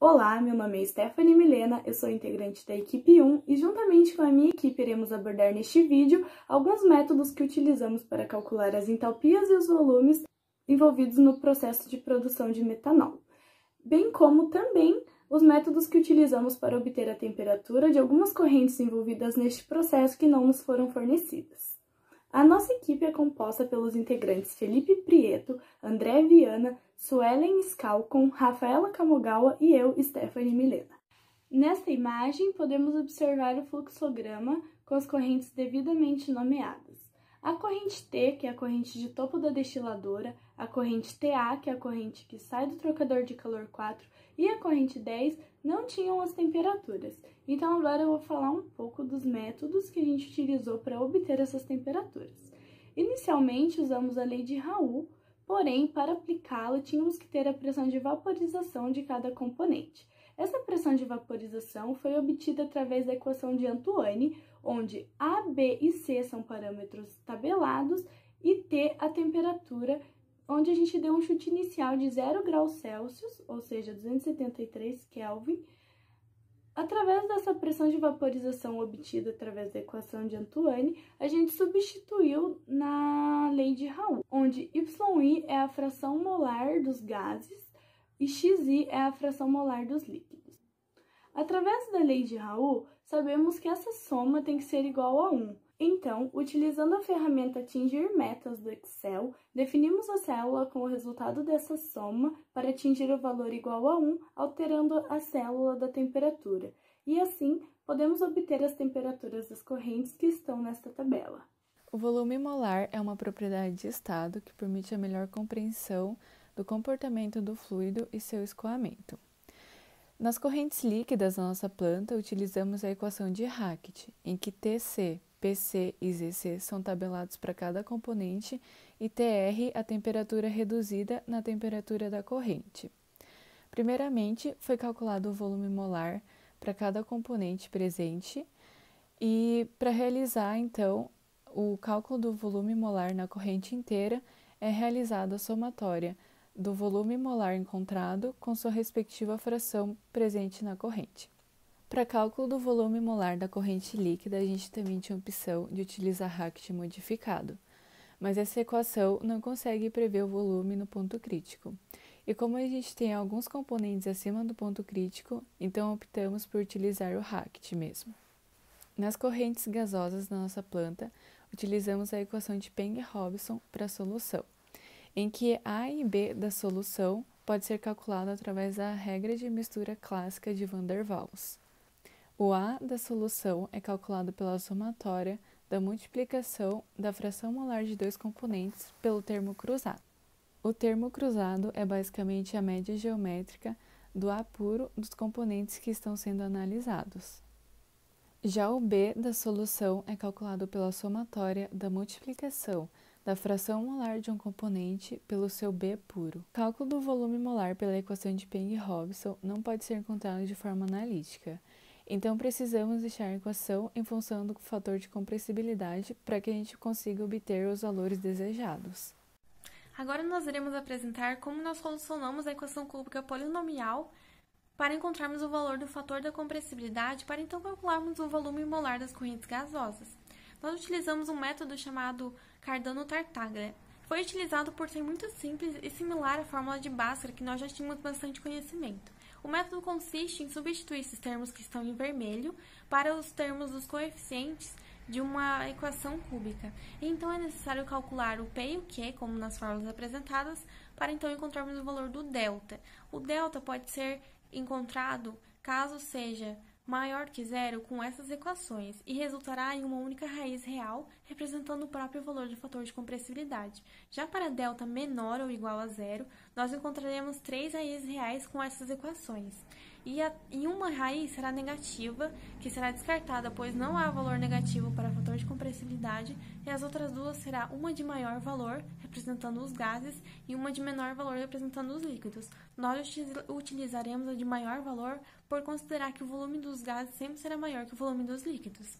Olá, meu nome é Stephanie Milena, eu sou integrante da equipe 1 e juntamente com a minha equipe iremos abordar neste vídeo alguns métodos que utilizamos para calcular as entalpias e os volumes envolvidos no processo de produção de metanol, bem como também os métodos que utilizamos para obter a temperatura de algumas correntes envolvidas neste processo que não nos foram fornecidas. A nossa equipe é composta pelos integrantes Felipe Prieto, André Viana, Suelen Scalcon, Rafaela Kamogawa e eu, Stephanie Milena. Nesta imagem, podemos observar o fluxograma com as correntes devidamente nomeadas. A corrente T, que é a corrente de topo da destiladora, a corrente TA, que é a corrente que sai do trocador de calor 4, e a corrente 10 não tinham as temperaturas. Então agora eu vou falar um pouco dos métodos que a gente utilizou para obter essas temperaturas. Inicialmente usamos a lei de Raoult, porém para aplicá-la tínhamos que ter a pressão de vaporização de cada componente. Essa pressão de vaporização foi obtida através da equação de Antoine, onde A, B e C são parâmetros tabelados e T a temperatura, onde a gente deu um chute inicial de 0 graus Celsius, ou seja, 273 Kelvin. Através dessa pressão de vaporização obtida através da equação de Antoine, a gente substituiu na lei de Raoult, onde YI é a fração molar dos gases e XI é a fração molar dos líquidos. Através da lei de Raoult, sabemos que essa soma tem que ser igual a 1. Então, utilizando a ferramenta Atingir Metas do Excel, definimos a célula com o resultado dessa soma para atingir o valor igual a 1, alterando a célula da temperatura. E assim, podemos obter as temperaturas das correntes que estão nesta tabela. O volume molar é uma propriedade de estado que permite a melhor compreensão do comportamento do fluido e seu escoamento. Nas correntes líquidas da nossa planta, utilizamos a equação de Hackett, em que TC, PC e ZC são tabelados para cada componente e TR a temperatura reduzida na temperatura da corrente. Primeiramente, foi calculado o volume molar para cada componente presente e, para realizar, então, o cálculo do volume molar na corrente inteira, é realizada a somatória do volume molar encontrado com sua respectiva fração presente na corrente. Para cálculo do volume molar da corrente líquida, a gente também tinha a opção de utilizar Hackett modificado, mas essa equação não consegue prever o volume no ponto crítico. E como a gente tem alguns componentes acima do ponto crítico, então optamos por utilizar o Hackett mesmo. Nas correntes gasosas da nossa planta, utilizamos a equação de Peng-Robson para a solução, em que A e B da solução pode ser calculado através da regra de mistura clássica de Van der Waals. O A da solução é calculado pela somatória da multiplicação da fração molar de dois componentes pelo termo cruzado. O termo cruzado é basicamente a média geométrica do A puro dos componentes que estão sendo analisados. Já o B da solução é calculado pela somatória da multiplicação da fração molar de um componente pelo seu B puro. O cálculo do volume molar pela equação de Peng-Robson não pode ser encontrado de forma analítica, então precisamos deixar a equação em função do fator de compressibilidade para que a gente consiga obter os valores desejados. Agora nós iremos apresentar como nós solucionamos a equação cúbica polinomial para encontrarmos o valor do fator da compressibilidade para então calcularmos o volume molar das correntes gasosas. Nós utilizamos um método chamado Cardano-Tartaglia. Foi utilizado por ser muito simples e similar à fórmula de Bhaskara, que nós já tínhamos bastante conhecimento. O método consiste em substituir esses termos que estão em vermelho para os termos dos coeficientes de uma equação cúbica. Então, é necessário calcular o P e o Q, como nas fórmulas apresentadas, para então encontrarmos o valor do delta. O delta pode ser encontrado caso seja maior que zero com essas equações e resultará em uma única raiz real, representando o próprio valor do fator de compressibilidade. Já para delta menor ou igual a zero, nós encontraremos três raízes reais com essas equações. E uma raiz será negativa, que será descartada, pois não há valor negativo para fator de compressibilidade, e as outras duas será uma de maior valor, representando os gases, e uma de menor valor, representando os líquidos. Nós utilizaremos a de maior valor por considerar que o volume dos gases sempre será maior que o volume dos líquidos.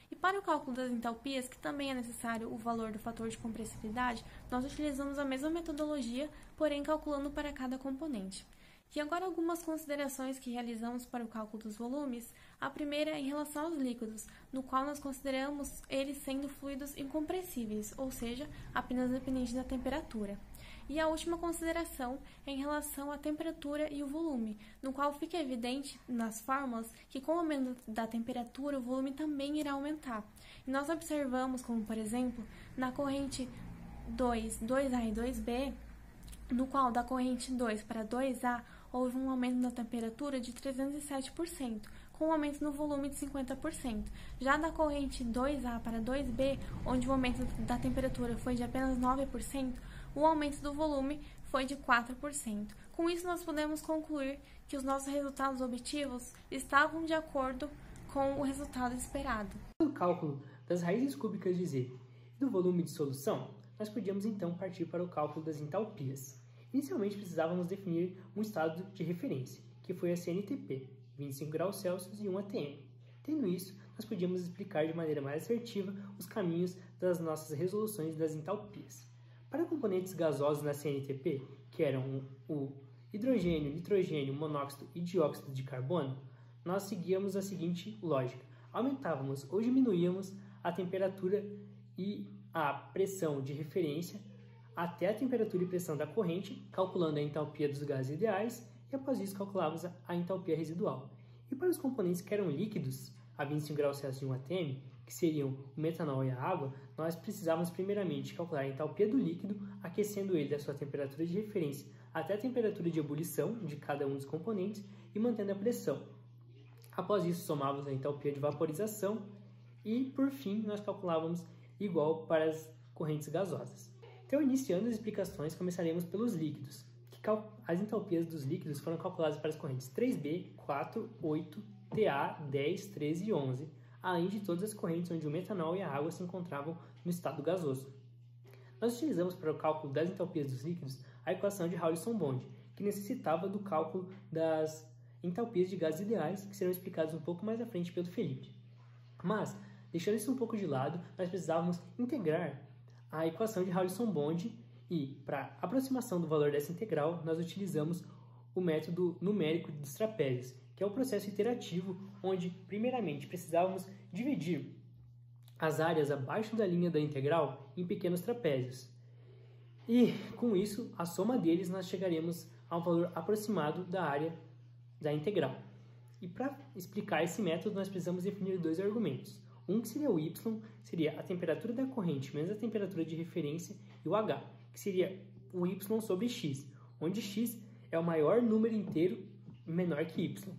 E para o cálculo das entalpias, que também é necessário o valor do fator de compressibilidade, nós utilizamos a mesma metodologia, porém calculando para cada componente. E agora algumas considerações que realizamos para o cálculo dos volumes. A primeira é em relação aos líquidos, no qual nós consideramos eles sendo fluidos incompressíveis, ou seja, apenas dependentes da temperatura. E a última consideração é em relação à temperatura e o volume, no qual fica evidente nas fórmulas que com o aumento da temperatura o volume também irá aumentar. E nós observamos como, por exemplo, na corrente 2A e 2B, no qual da corrente 2 para 2A houve um aumento da temperatura de 307%, com um aumento no volume de 50%. Já da corrente 2A para 2B, onde o aumento da temperatura foi de apenas 9%, o aumento do volume foi de 4%. Com isso, nós podemos concluir que os nossos resultados objetivos estavam de acordo com o resultado esperado. No cálculo das raízes cúbicas de Z e do volume de solução, nós podíamos então partir para o cálculo das entalpias. Inicialmente precisávamos definir um estado de referência, que foi a CNTP, 25 graus Celsius e 1 atm. Tendo isso, nós podíamos explicar de maneira mais assertiva os caminhos das nossas resoluções das entalpias. Para componentes gasosos na CNTP, que eram o hidrogênio, nitrogênio, monóxido e dióxido de carbono, nós seguíamos a seguinte lógica: aumentávamos ou diminuíamos a temperatura e a pressão de referência até a temperatura e pressão da corrente, calculando a entalpia dos gases ideais, e após isso calculávamos a entalpia residual. E para os componentes que eram líquidos, a 25 graus Celsius e 1 atm, que seriam o metanol e a água, nós precisávamos primeiramente calcular a entalpia do líquido, aquecendo ele da sua temperatura de referência até a temperatura de ebulição de cada um dos componentes e mantendo a pressão. Após isso, somávamos a entalpia de vaporização e, por fim, nós calculávamos igual para as correntes gasosas. Então, iniciando as explicações, começaremos pelos líquidos. As entalpias dos líquidos foram calculadas para as correntes 3B, 4, 8, TA, 10, 13 e 11, além de todas as correntes onde o metanol e a água se encontravam no estado gasoso. Nós utilizamos para o cálculo das entalpias dos líquidos a equação de Raoulson-Bond, que necessitava do cálculo das entalpias de gases ideais, que serão explicados um pouco mais à frente pelo Felipe. Mas, deixando isso um pouco de lado, nós precisávamos integrar a equação de Raoulson-Bond e, para aproximação do valor dessa integral, nós utilizamos o método numérico dos trapézios, que é o processo iterativo, onde, primeiramente, precisávamos dividir as áreas abaixo da linha da integral em pequenos trapézios. E, com isso, a soma deles, nós chegaremos a um valor aproximado da área da integral. E, para explicar esse método, nós precisamos definir dois argumentos. Um que seria o y, seria a temperatura da corrente menos a temperatura de referência, e o h, que seria o y sobre x, onde x é o maior número inteiro menor que y.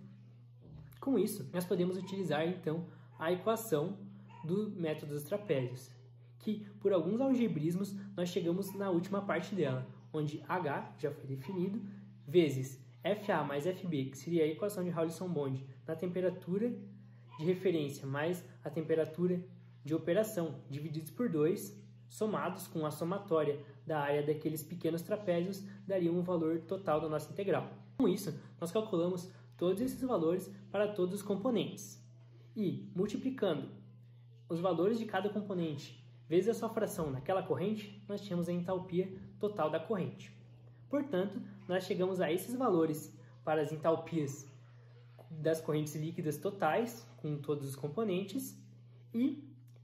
Com isso, nós podemos utilizar, então, a equação do método dos trapézios, que, por alguns algebrismos, nós chegamos na última parte dela, onde h já foi definido, vezes FA mais FB, que seria a equação de Raoulson-Bond, na temperatura de referência mais a temperatura de operação, divididos por 2, somados com a somatória da área daqueles pequenos trapézios, dariam o valor total da nossa integral. Com isso, nós calculamos todos esses valores para todos os componentes. E, multiplicando os valores de cada componente vezes a sua fração naquela corrente, nós tínhamos a entalpia total da corrente. Portanto, nós chegamos a esses valores para as entalpias das correntes líquidas totais, com todos os componentes, e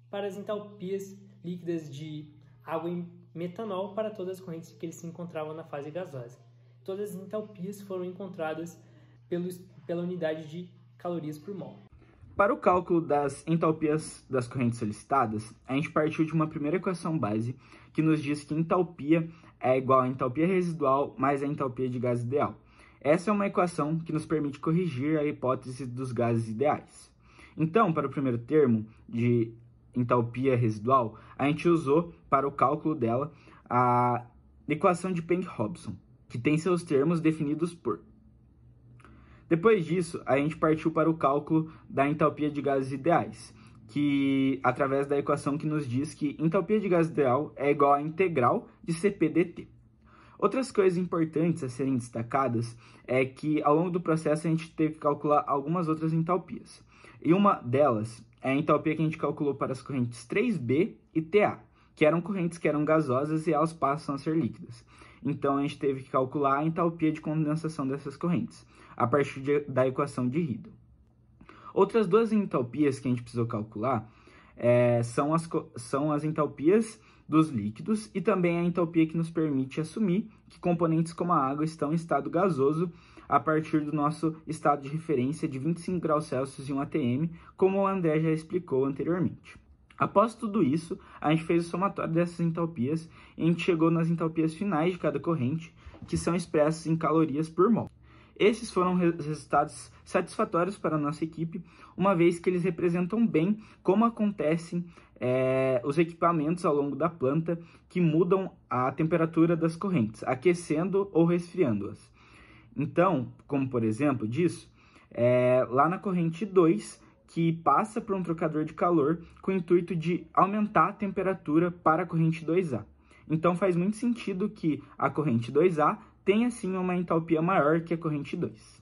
para as entalpias líquidas de água e metanol para todas as correntes que eles se encontravam na fase gasosa. Todas as entalpias foram encontradas pela unidade de calorias por mol. Para o cálculo das entalpias das correntes solicitadas, a gente partiu de uma primeira equação base que nos diz que entalpia é igual a entalpia residual mais a entalpia de gás ideal. Essa é uma equação que nos permite corrigir a hipótese dos gases ideais. Então, para o primeiro termo de entalpia residual, a gente usou para o cálculo dela a equação de Peng-Hobson, que tem seus termos definidos por. Depois disso, a gente partiu para o cálculo da entalpia de gases ideais, que através da equação que nos diz que entalpia de gás ideal é igual à integral de Cp dt. Outras coisas importantes a serem destacadas é que ao longo do processo a gente teve que calcular algumas outras entalpias. E uma delas é a entalpia que a gente calculou para as correntes 3B e TA, que eram correntes que eram gasosas e elas passam a ser líquidas. Então, a gente teve que calcular a entalpia de condensação dessas correntes, a partir da equação de Riedel. Outras duas entalpias que a gente precisou calcular são as entalpias dos líquidos e também a entalpia que nos permite assumir que componentes como a água estão em estado gasoso a partir do nosso estado de referência de 25 graus Celsius e 1 atm, como o André já explicou anteriormente. Após tudo isso, a gente fez o somatório dessas entalpias e a gente chegou nas entalpias finais de cada corrente, que são expressas em calorias por mol. Esses foram resultados satisfatórios para a nossa equipe, uma vez que eles representam bem como acontecem os equipamentos ao longo da planta que mudam a temperatura das correntes, aquecendo ou resfriando-as. Então, como por exemplo disso, lá na corrente 2, que passa por um trocador de calor com o intuito de aumentar a temperatura para a corrente 2A. Então faz muito sentido que a corrente 2A tenha sim uma entalpia maior que a corrente 2.